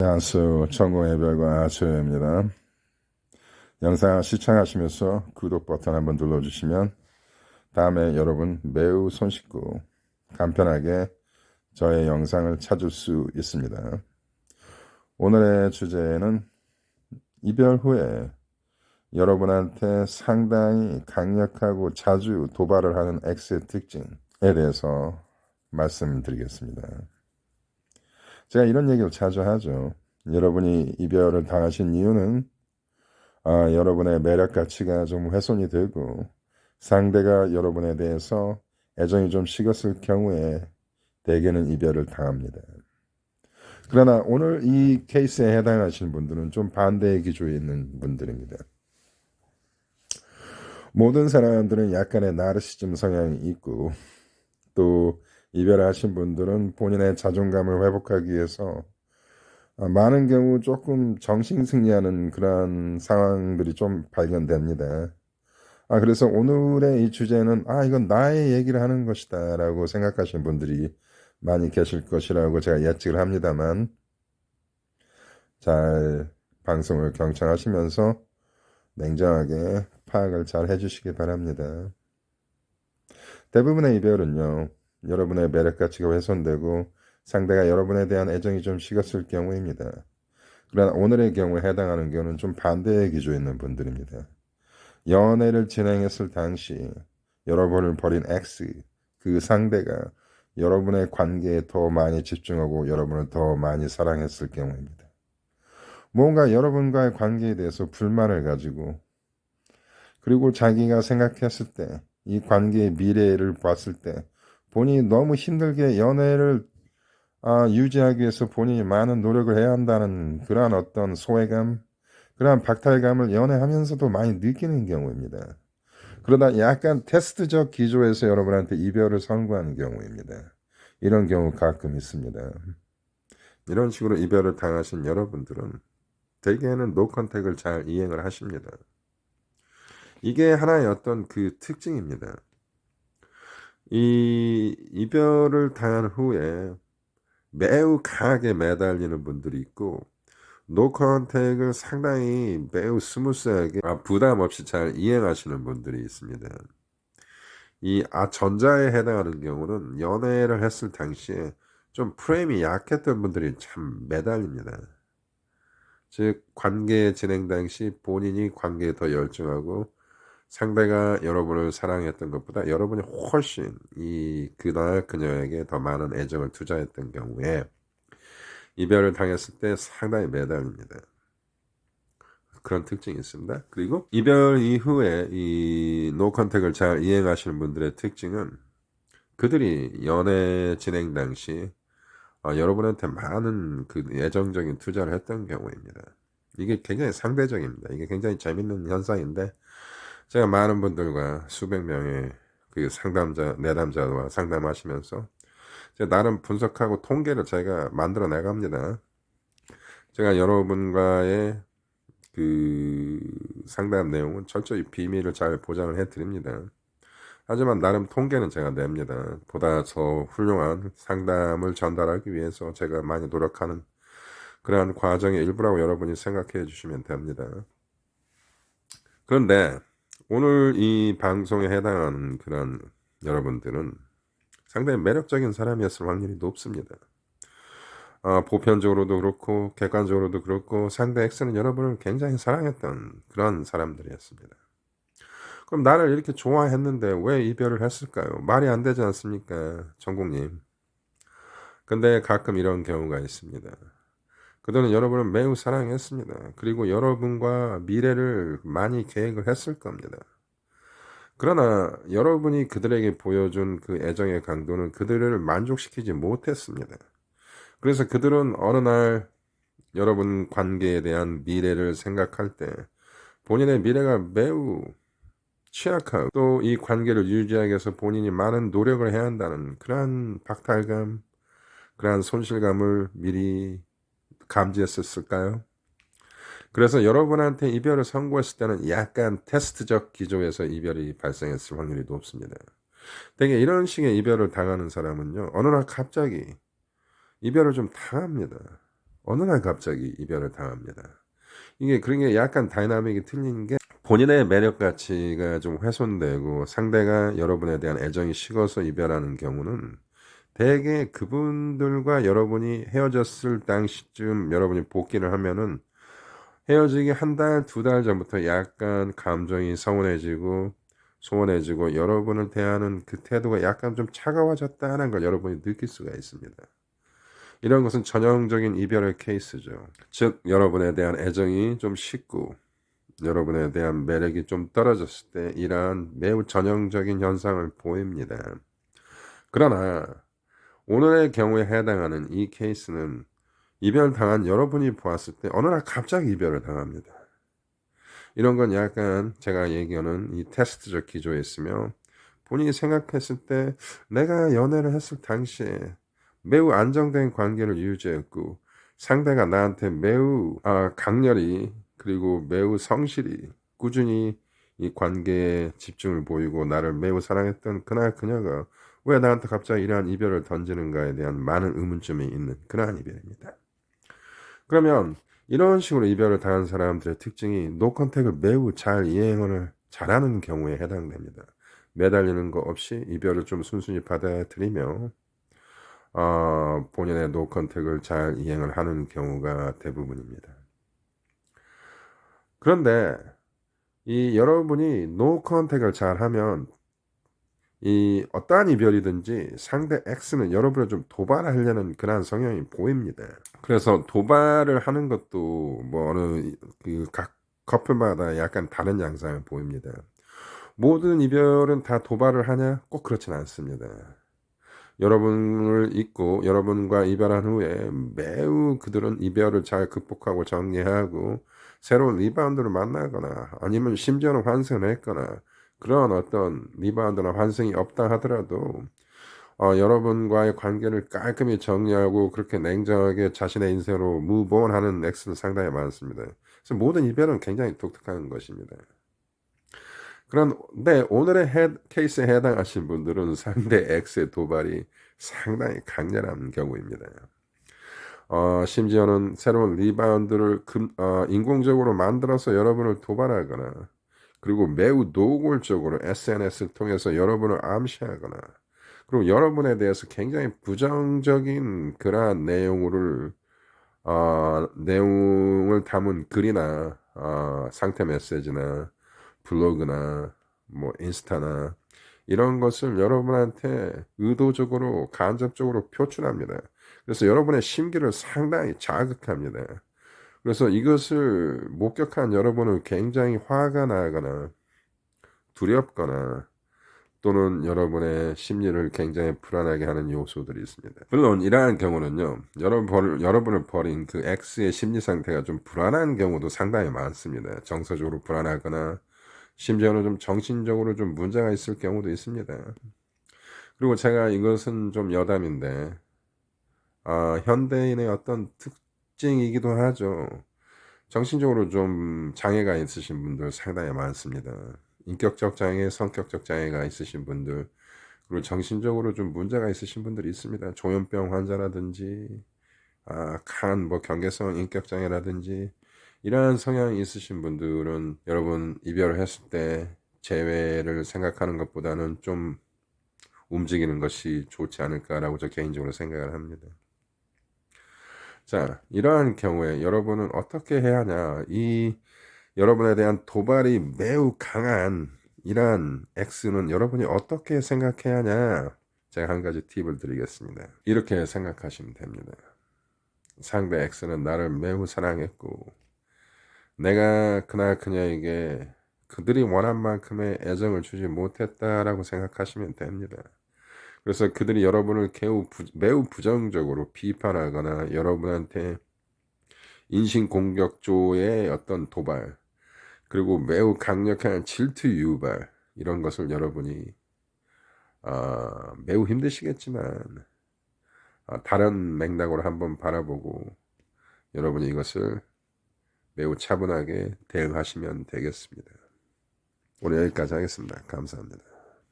안녕하세요. 천공의 별과 아초입니다. 영상 시청하시면서 구독 버튼 한번 눌러주시면 다음에 여러분 매우 손쉽고 간편하게 저의 영상을 찾을 수 있습니다. 오늘의 주제는 이별 후에 여러분한테 상당히 강력하고 자주 도발을 하는 X의 특징에 대해서 말씀드리겠습니다. 제가 이런 얘기를 자주 하죠. 여러분이 이별을 당하신 이유는 여러분의 매력 가치가 좀 훼손이 되고 상대가 여러분에 대해서 애정이 좀 식었을 경우에 대개는 이별을 당합니다. 그러나 오늘 이 케이스에 해당하시는 분들은 좀 반대의 기조에 있는 분들입니다. 모든 사람들은 약간의 나르시즘 성향이 있고 또 이별하신 분들은 본인의 자존감을 회복하기 위해서 많은 경우 조금 정신승리하는 그런 상황들이 좀 발견됩니다. 그래서 오늘의 이 주제는 이건 나의 얘기를 하는 것이다 라고 생각하시는 분들이 많이 계실 것이라고 제가 예측을 합니다만 잘 방송을 경청하시면서 냉정하게 파악을 잘 해주시기 바랍니다. 대부분의 이별은요, 여러분의 매력 가치가 훼손되고 상대가 여러분에 대한 애정이 좀 식었을 경우입니다. 그러나 오늘의 경우에 해당하는 경우는 좀 반대의 기조에 있는 분들입니다. 연애를 진행했을 당시 여러분을 버린 X, 그 상대가 여러분의 관계에 더 많이 집중하고 여러분을 더 많이 사랑했을 경우입니다. 뭔가 여러분과의 관계에 대해서 불만을 가지고 그리고 자기가 생각했을 때 이 관계의 미래를 봤을 때 본인이 너무 힘들게 연애를 유지하기 위해서 본인이 많은 노력을 해야 한다는 그러한 어떤 소외감, 그러한 박탈감을 연애하면서도 많이 느끼는 경우입니다. 그러다 약간 테스트적 기조에서 여러분한테 이별을 선고하는 경우입니다. 이런 경우 가끔 있습니다. 이런 식으로 이별을 당하신 여러분들은 대개는 노 컨택을 잘 이행을 하십니다. 이게 하나의 어떤 그 특징입니다. 이 이별을 당한 후에 매우 강하게 매달리는 분들이 있고 노 컨택을 상당히 매우 스무스하게 부담 없이 잘 이행하시는 분들이 있습니다. 이 전자에 해당하는 경우는 연애를 했을 당시에 좀 프레임이 약했던 분들이 참 매달립니다. 즉 관계 진행 당시 본인이 관계에 더 열중하고 상대가 여러분을 사랑했던 것보다 여러분이 훨씬 그날 그녀에게 더 많은 애정을 투자했던 경우에 이별을 당했을 때 상당히 매달립니다. 그런 특징이 있습니다. 그리고 이별 이후에 이 노 컨택을 잘 이행하시는 분들의 특징은 그들이 연애 진행 당시 여러분한테 많은 그 애정적인 투자를 했던 경우입니다. 이게 굉장히 상대적입니다. 이게 굉장히 재밌는 현상인데 제가 많은 분들과 수백 명의 그 상담자, 내담자와 상담하시면서 제가 나름 분석하고 통계를 제가 만들어 나갑니다. 제가 여러분과의 그 상담 내용은 철저히 비밀을 잘 보장을 해드립니다. 하지만 나름 통계는 제가 냅니다. 보다 더 훌륭한 상담을 전달하기 위해서 제가 많이 노력하는 그러한 과정의 일부라고 여러분이 생각해 주시면 됩니다. 그런데 오늘 이 방송에 해당하는 그런 여러분들은 상당히 매력적인 사람이었을 확률이 높습니다. 보편적으로도 그렇고 객관적으로도 그렇고 상대 X는 여러분을 굉장히 사랑했던 그런 사람들이었습니다. 그럼 나를 이렇게 좋아했는데 왜 이별을 했을까요? 말이 안 되지 않습니까, 전국님? 근데 가끔 이런 경우가 있습니다. 그들은 여러분을 매우 사랑했습니다. 그리고 여러분과 미래를 많이 계획을 했을 겁니다. 그러나 여러분이 그들에게 보여준 그 애정의 강도는 그들을 만족시키지 못했습니다. 그래서 그들은 어느 날 여러분 관계에 대한 미래를 생각할 때 본인의 미래가 매우 취약하고 또 이 관계를 유지하기 위해서 본인이 많은 노력을 해야 한다는 그러한 박탈감, 그러한 손실감을 미리 감지했었을까요? 그래서 여러분한테 이별을 선고했을 때는 약간 테스트적 기조에서 이별이 발생했을 확률이 높습니다. 되게 이런 식의 이별을 당하는 사람은요, 어느 날 갑자기 이별을 좀 당합니다. 어느 날 갑자기 이별을 당합니다. 이게 그런 게 약간 다이나믹이 틀린 게 본인의 매력 가치가 좀 훼손되고 상대가 여러분에 대한 애정이 식어서 이별하는 경우는 대개 그분들과 여러분이 헤어졌을 당시쯤 여러분이 복귀를 하면은 헤어지기 한 달, 두 달 전부터 약간 감정이 서운해지고 소원해지고 여러분을 대하는 그 태도가 약간 좀 차가워졌다는 걸 여러분이 느낄 수가 있습니다. 이런 것은 전형적인 이별의 케이스죠. 즉 여러분에 대한 애정이 좀 식고 여러분에 대한 매력이 좀 떨어졌을 때 이러한 매우 전형적인 현상을 보입니다. 그러나 오늘의 경우에 해당하는 이 케이스는 이별 당한 여러분이 보았을 때 어느 날 갑자기 이별을 당합니다. 이런 건 약간 제가 얘기하는 이 테스트적 기조에 있으며 본인이 생각했을 때 내가 연애를 했을 당시에 매우 안정된 관계를 유지했고 상대가 나한테 매우 강렬히 그리고 매우 성실히 꾸준히 이 관계에 집중을 보이고 나를 매우 사랑했던 그날 그녀가 왜 나한테 갑자기 이러한 이별을 던지는가에 대한 많은 의문점이 있는 그러한 이별입니다. 그러면 이런 식으로 이별을 당한 사람들의 특징이 노컨택을 매우 잘 이행을 잘하는 경우에 해당됩니다. 매달리는 거 없이 이별을 좀 순순히 받아들이며 본인의 노컨택을 잘 이행을 하는 경우가 대부분입니다. 그런데 이 여러분이 노컨택을 잘하면 이 어떠한 이별이든지 상대 X는 여러분을 좀 도발하려는 그러한 성향이 보입니다. 그래서 도발을 하는 것도 뭐 어느 각 커플마다 약간 다른 양상을 보입니다. 모든 이별은 다 도발을 하냐? 꼭 그렇진 않습니다. 여러분을 잊고 여러분과 이별한 후에 매우 그들은 이별을 잘 극복하고 정리하고 새로운 리바운드를 만나거나 아니면 심지어는 환승을 했거나 그런 어떤 리바운드나 환승이 없다 하더라도 여러분과의 관계를 깔끔히 정리하고 그렇게 냉정하게 자신의 인생으로 무브온 하는 X는 상당히 많습니다. 그래서 모든 이별은 굉장히 독특한 것입니다. 그런데 오늘의 케이스에 해당하신 분들은 상대 X의 도발이 상당히 강렬한 경우입니다. 심지어는 새로운 리바운드를 인공적으로 만들어서 여러분을 도발하거나 그리고 매우 노골적으로 SNS를 통해서 여러분을 암시하거나 그리고 여러분에 대해서 굉장히 부정적인 그러한 내용을 담은 글이나 상태 메시지나 블로그나 뭐 인스타나 이런 것을 여러분한테 의도적으로 간접적으로 표출합니다. 그래서 여러분의 심기를 상당히 자극합니다. 그래서 이것을 목격한 여러분은 굉장히 화가 나거나 두렵거나 또는 여러분의 심리를 굉장히 불안하게 하는 요소들이 있습니다. 물론 이러한 경우는요. 여러분을 버린 그 X의 심리 상태가 좀 불안한 경우도 상당히 많습니다. 정서적으로 불안하거나 심지어는 좀 정신적으로 좀 문제가 있을 경우도 있습니다. 그리고 제가 이것은 좀 여담인데 현대인의 어떤 특징이기도 하죠. 정신적으로 좀 장애가 있으신 분들 상당히 많습니다. 인격적 장애, 성격적 장애가 있으신 분들, 그리고 정신적으로 좀 문제가 있으신 분들이 있습니다. 조현병 환자라든지, 뭐 경계성 인격 장애라든지, 이러한 성향이 있으신 분들은 여러분 이별을 했을 때 재회를 생각하는 것보다는 좀 움직이는 것이 좋지 않을까라고 저 개인적으로 생각을 합니다. 자, 이러한 경우에 여러분은 어떻게 해야 하냐? 이 여러분에 대한 도발이 매우 강한 이러한 X는 여러분이 어떻게 생각해야 하냐? 제가 한 가지 팁을 드리겠습니다. 이렇게 생각하시면 됩니다. 상대 X는 나를 매우 사랑했고 내가 그날 그녀에게 그들이 원한 만큼의 애정을 주지 못했다라고 생각하시면 됩니다. 그래서 그들이 여러분을 매우 부정적으로 비판하거나 여러분한테 인신공격조의 어떤 도발 그리고 매우 강력한 질투 유발 이런 것을 여러분이 매우 힘드시겠지만 다른 맥락으로 한번 바라보고 여러분이 이것을 매우 차분하게 대응하시면 되겠습니다. 오늘 여기까지 하겠습니다. 감사합니다.